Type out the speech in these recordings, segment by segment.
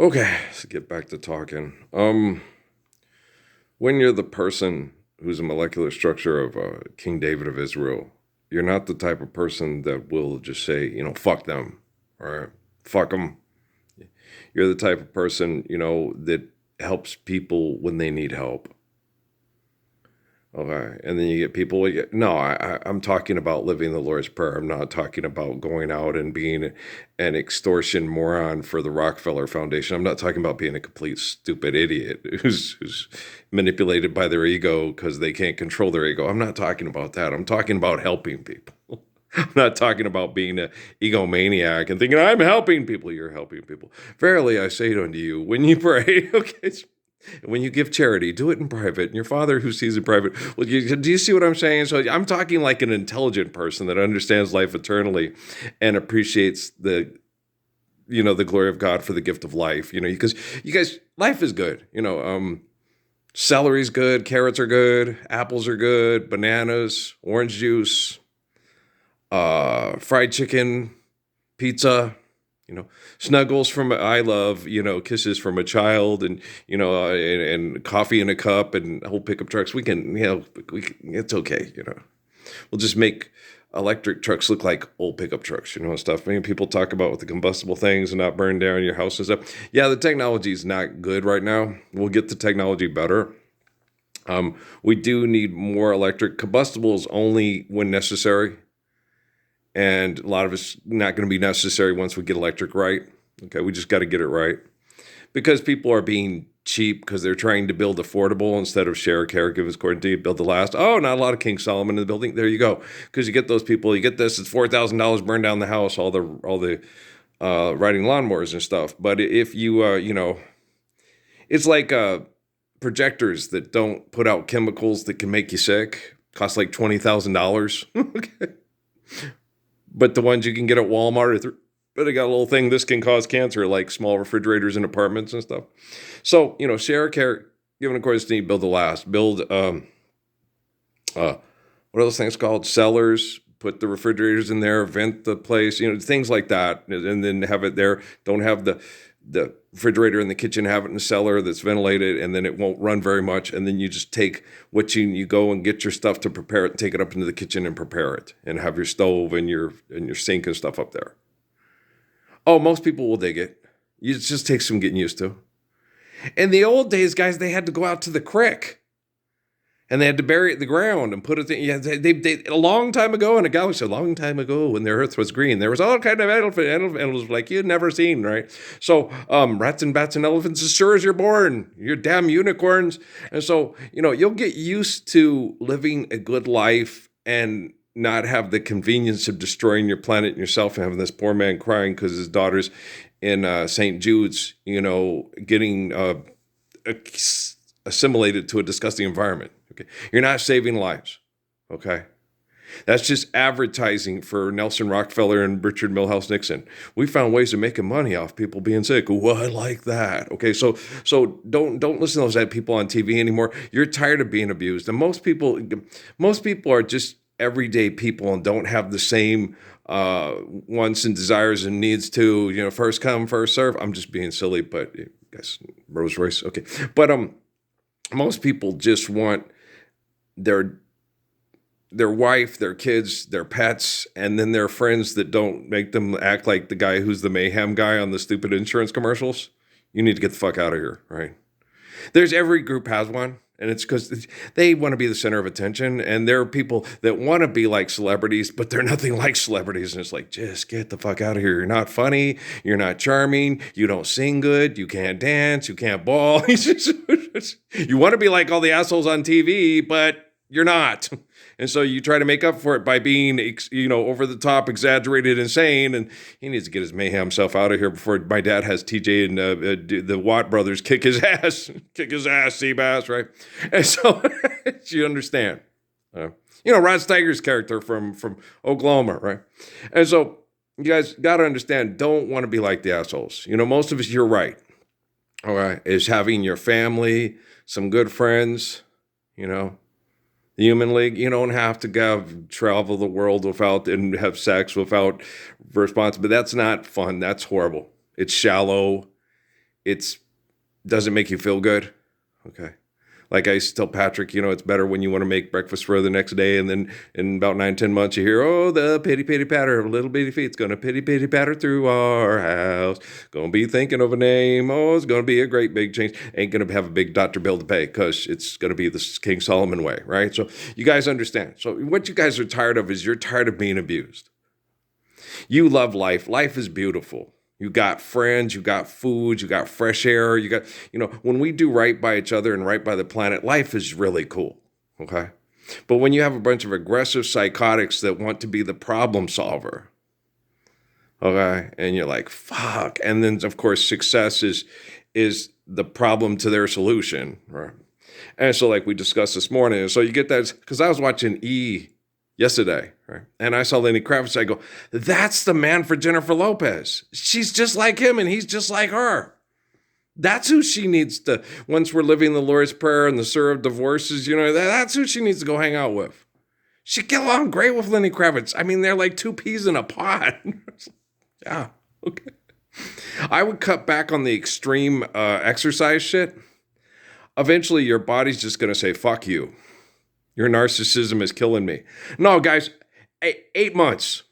Okay, let's get back to talking. When you're the person who's a molecular structure of King David of Israel, you're not the type of person that will just say, fuck them, or fuck them. You're the type of person, that helps people when they need help. Okay, and then you get people. No, I'm talking about living the Lord's Prayer. I'm not talking about going out and being an extortion moron for the Rockefeller Foundation. I'm not talking about being a complete stupid idiot who's manipulated by their ego because they can't control their ego. I'm not talking about that. I'm talking about helping people. I'm not talking about being an egomaniac and thinking I'm helping people. You're helping people. Verily, I say unto you, when you pray, okay. When you give charity, do it in private. And your Father who sees in private. Well, do you see what I'm saying? So I'm talking like an intelligent person that understands life eternally and appreciates the glory of God for the gift of life. Because you guys, life is good. Celery's good, carrots are good, apples are good, bananas, orange juice, fried chicken, pizza, you know, snuggles from I love, kisses from a child, and and coffee in a cup, and whole pickup trucks. We can, it's okay. We'll just make electric trucks look like old pickup trucks, and stuff. I mean, people talk about with the combustible things and not burn down your house and stuff. Yeah, the technology is not good right now. We'll get the technology better. We do need more electric combustibles only when necessary, and a lot of it's not going to be necessary once we get electric right. Okay, we just got to get it right because people are being cheap because they're trying to build affordable instead of share caregivers according to you, build the last. Oh, not a lot of King Solomon in the building. There you go. Because you get those people, you get this. It's $4,000 burn down the house, all the riding lawnmowers and stuff. But if you it's like projectors that don't put out chemicals that can make you sick. Cost like $20,000. Okay. But the ones you can get at Walmart, but they got a little thing, this can cause cancer, like small refrigerators in apartments and stuff. So, share care, given of course, need build the last. Build, what are those things called? Cellars, put the refrigerators in there, vent the place, things like that. And then have it there. Don't have the refrigerator in the kitchen, have it in the cellar that's ventilated, and then it won't run very much. And then you just take what you go and get your stuff to prepare it and take it up into the kitchen and prepare it and have your stove and your sink and stuff up there. Oh, most people will dig it. It just takes some getting used to. In the old days, guys, they had to go out to the creek and they had to bury it in the ground and put it in. Yeah, they a long time ago, and a guy was a long time ago when the earth was green, there was all kind of animals like you'd never seen, right? So rats and bats and elephants as sure as you're born, you're damn unicorns. And so, you'll get used to living a good life and not have the convenience of destroying your planet and yourself and having this poor man crying because his daughter's in St. Jude's, getting assimilated to a disgusting environment. Okay, you're not saving lives. Okay, that's just advertising for Nelson Rockefeller and Richard Milhouse Nixon. We found ways of making money off people being sick. Oh, I like that. Okay, so don't listen to those people on TV anymore. You're tired of being abused, and most people are just everyday people and don't have the same wants and desires and needs to first come first serve. I'm just being silly, but guys, Rolls Royce. Okay, but most people just want their wife, their kids, their pets, and then their friends that don't make them act like the guy who's the mayhem guy on the stupid insurance commercials. You need to get the fuck out of here, right? There's every group has one, and it's because they want to be the center of attention, and there are people that want to be like celebrities, but they're nothing like celebrities, and it's like, just get the fuck out of here. You're not funny, you're not charming, you don't sing good, you can't dance, you can't ball. You want to be like all the assholes on TV, but you're not. And so you try to make up for it by being, over the top, exaggerated, insane. And he needs to get his mayhem self out of here before my dad has TJ and the Watt brothers kick his ass, Seabass, right? And so you understand. Rod Steiger's character from Oklahoma, right? And so you guys got to understand, don't want to be like the assholes. Most of us, you're right. All right, is having your family, some good friends, the Human League. You don't have to travel the world without and have sex without responsibility. But that's not fun. That's horrible. It's shallow. it's doesn't make you feel good. Okay. Like I used to tell Patrick, it's better when you want to make breakfast for the next day, and then in about 9, 10 months you hear, oh, the pitty pitty patter of little bitty feet's gonna pitty pitty patter through our house. Gonna be thinking of a name. Oh, it's gonna be a great big change. Ain't gonna have a big Dr. Bill to pay because it's gonna be the King Solomon way, right? So you guys understand. So what you guys are tired of is you're tired of being abused. You love life. Life is beautiful. You got friends, you got food, you got fresh air, you got, when we do right by each other and right by the planet, life is really cool, okay? But when you have a bunch of aggressive psychotics that want to be the problem solver, okay, and you're like, fuck, and then, of course, success is the problem to their solution, right? And so like we discussed this morning, so you get that, because I was watching yesterday, right? And I saw Lenny Kravitz. I go, that's the man for Jennifer Lopez. She's just like him and he's just like her. That's who she needs to, once we're living the Lord's Prayer and the Sir of Divorces, that's who she needs to go hang out with. She'd get along great with Lenny Kravitz. I mean, they're like two peas in a pod. Yeah, okay. I would cut back on the extreme exercise shit. Eventually, your body's just going to say, fuck you. Your narcissism is killing me. No, guys, 8 months.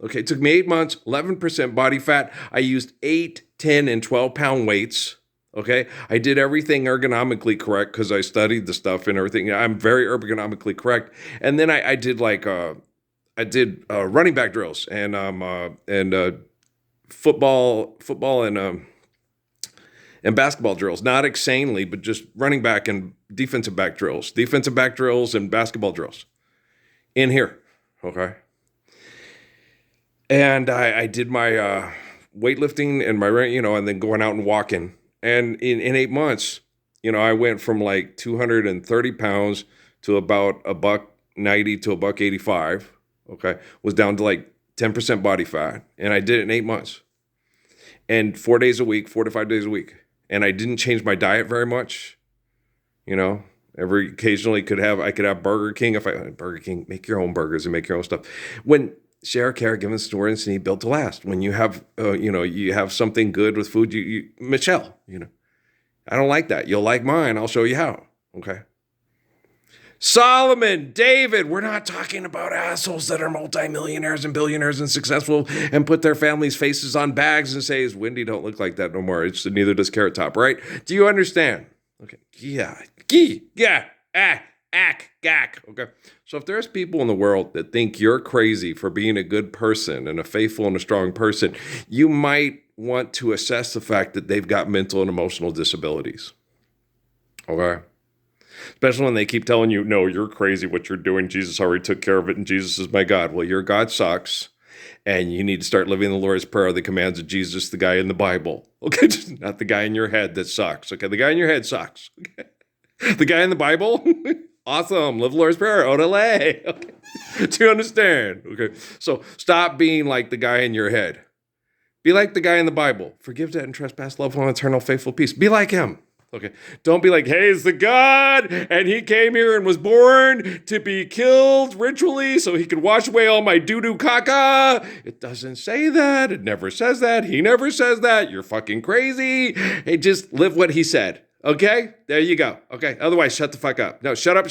Okay, it took me 8 months, 11% body fat. I used 8, 10, and 12-pound weights. Okay, I did everything ergonomically correct because I studied the stuff and everything. I'm very ergonomically correct. And then I did running back drills and football and basketball drills, not insanely, but just running back and defensive back drills and basketball drills in here, okay? And I did my weightlifting and my, and then going out and walking. And in 8 months, I went from like 230 pounds to about $190 to $185, okay? Was down to like 10% body fat. And I did it in 8 months. And 4 days a week, 4 to 5 days a week. And I didn't change my diet very much. Every occasionally I could have Burger King. Burger King, make your own burgers and make your own stuff. When share, care, give, and store, and need built to last. When you have, you have something good with food, Michelle, I don't like that. You'll like mine. I'll show you how. Okay. Solomon, David, we're not talking about assholes that are multimillionaires and billionaires and successful and put their families' faces on bags and say, Wendy don't look like that no more. Neither does Carrot Top, right? Do you understand? Okay. Yeah. Gack. Okay. So if there's people in the world that think you're crazy for being a good person and a faithful and a strong person, you might want to assess the fact that they've got mental and emotional disabilities. Okay. Especially when they keep telling you, no, you're crazy what you're doing. Jesus already took care of it, and Jesus is my God. Well, your God sucks, and you need to start living the Lord's Prayer, the commands of Jesus, the guy in the Bible. Okay, not the guy in your head that sucks. Okay, the guy in your head sucks. Okay. The guy in the Bible, awesome. Live the Lord's Prayer, odele. Okay. Do you understand? Okay, so stop being like the guy in your head. Be like the guy in the Bible. Forgive debt and trespass, love one, eternal, faithful peace. Be like him. Okay, don't be like, hey, it's the God, and he came here and was born to be killed ritually so he could wash away all my doo-doo caca. It doesn't say that. It never says that. He never says that. You're fucking crazy. Hey, just live what he said. Okay? There you go. Okay, otherwise, shut the fuck up. No, shut up,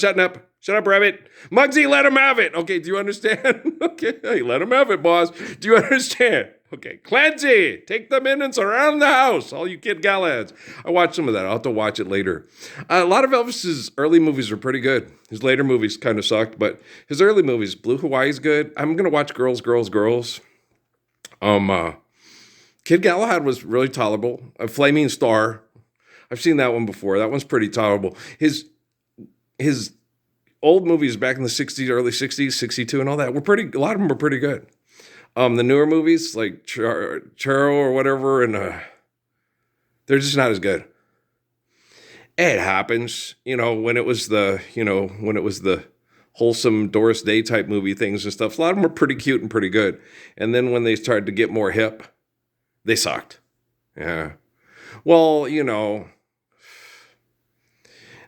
Rabbit. Muggsy, let him have it. Okay, do you understand? Okay, hey, let him have it, boss. Do you understand? Okay, Clancy, take the minutes around the house, all you kid galads. I watched some of that. I'll have to watch it later. A lot of Elvis's early movies are pretty good. His later movies kind of sucked, but his early movies, Blue Hawaii's good. I'm going to watch Girls. Kid Galahad was really tolerable. A Flaming Star. I've seen that one before. That one's pretty tolerable. His old movies back in the 60s, early 60s, 62 and all that, a lot of them were pretty good. The newer movies like Churro or whatever, and they're just not as good. It happens, when it was the wholesome Doris Day type movie things and stuff. A lot of them were pretty cute and pretty good. And then when they started to get more hip, they sucked. Yeah. Well,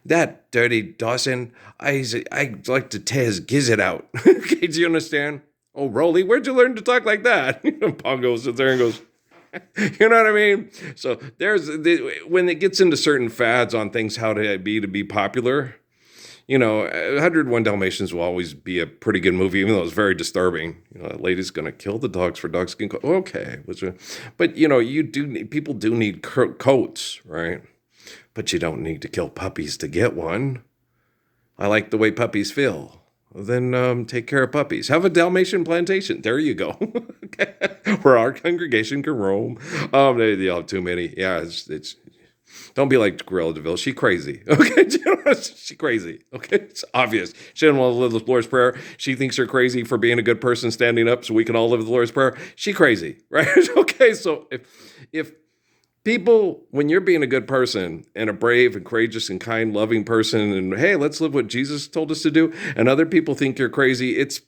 that dirty Dawson, I'd like to tear his gizzard out. Okay, do you understand? Oh, Rolly, where'd you learn to talk like that? Pongo sits there and goes, You know what I mean? So when it gets into certain fads on things how to be popular, 101 Dalmatians will always be a pretty good movie, even though it's very disturbing. That lady's going to kill the dogs for dog skin. Okay. But, people do need coats, right? But you don't need to kill puppies to get one. I like the way puppies feel. Well, then take care of puppies. Have a Dalmatian plantation. There you go. Okay. Where our congregation can roam. They have too many. Yeah, it's don't be like Gorilla DeVille. She crazy. Okay. She crazy. Okay. It's obvious. She doesn't want to live the Lord's Prayer. She thinks you're crazy for being a good person standing up so we can all live the Lord's Prayer. She crazy, right? Okay. So if people, when you're being a good person and a brave and courageous and kind, loving person, and hey, let's live what Jesus told us to do, and other people think you're crazy, it's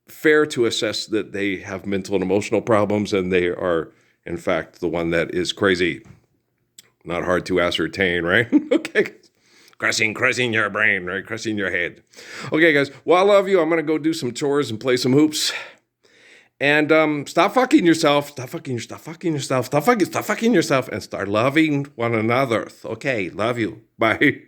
fair to assess that they have mental and emotional problems and they are, in fact, the one that is crazy. Not hard to ascertain, right? Okay. Crushing your brain, right? Crushing your head. Okay, guys. Well, I love you. I'm going to go do some chores and play some hoops. And stop fucking yourself. Stop fucking yourself. And start loving one another. Okay, love you. Bye.